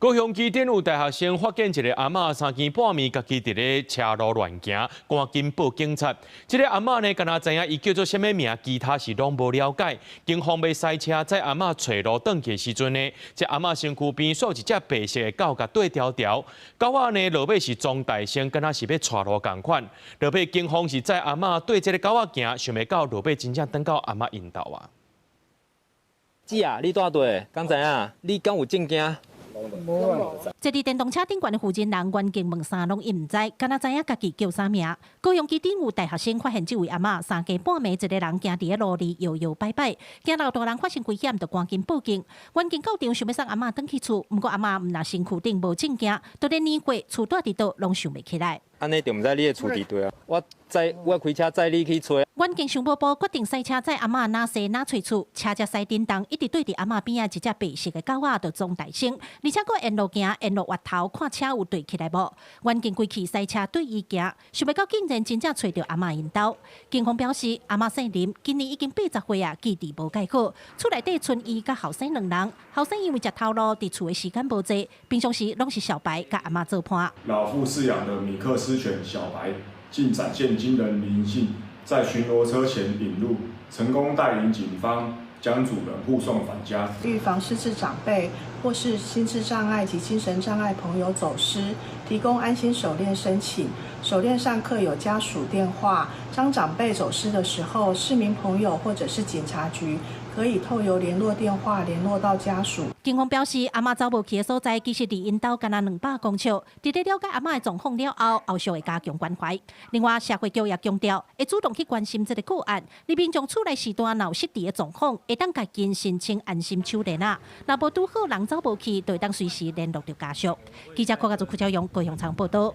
高雄基顶有大学生发现一个阿嬷3更半暝，家己伫咧车路乱行，赶紧报警察。这个阿嬷呢，敢若知影伊叫做什么名，其他是拢无了解。警方要塞车载阿嬷找路转去的时阵呢，这阿嬷身躯边锁一只白色的狗，甲对条条。狗仔呢，落尾是装大声，敢若是要带路共款。落尾警方是载阿嬷对这个狗仔行，想袂到落尾真正等到阿嬷引导啊。姐啊，你带队，敢知影？你敢有证件？ 坐伫电动车顶悬的负责人原经问啥拢伊唔知，敢若知影家己叫啥名。高雄基顶有大学生发现这位阿嬷3更半暝，一个人行伫咧路里摇摇摆摆，惊到大人发生危险，就赶紧报警。原警到场想要送阿嬷转去厝，不过阿嬷唔拿身躯顶无证件，都连年过厝住伫倒拢想袂起来。安尼就唔知你的厝伫对啊？我开车载你去找。原警上报部决定塞车载阿嬷哪西哪找厝，车只塞叮当，一直对伫阿嬷边啊一只白色的狗仔，就装大声，而且佫沿路行，沿路滑头看车有对起来无。原警规气塞车对伊行，想袂到竟然真正找到阿嬷引导。警方表示，阿嬷姓林，今年已经80岁啊，记忆无改好。厝内底剩伊甲后生2人，后生因为食头路，伫厝的时间无济，平常时拢是小白甲阿嬷做伴。老父饲养的米克斯犬小白，竟展现惊人灵性，在巡逻车前引路，成功带领警方将主人护送返家。预防失智长辈或是心智障碍及精神障碍朋友走失，提供安心手链申请。手链上刻有家属电话，当长辈走失的时候，市民朋友或者是警察局可以透由联络电话联络到家属。警方表示，阿嬷走无去的所在，其实离因兜敢若200公尺。伫咧了解阿嬷的状况了后，后续会加强关怀。另外，社会局也强调，会主动去关心这个个案。你平常厝内时段若有失智的状况，会当家己申请安心手链啊。若无拄好人走无去，就会当随时联络到家属。记者柯家族邱朝阳高雄场报道。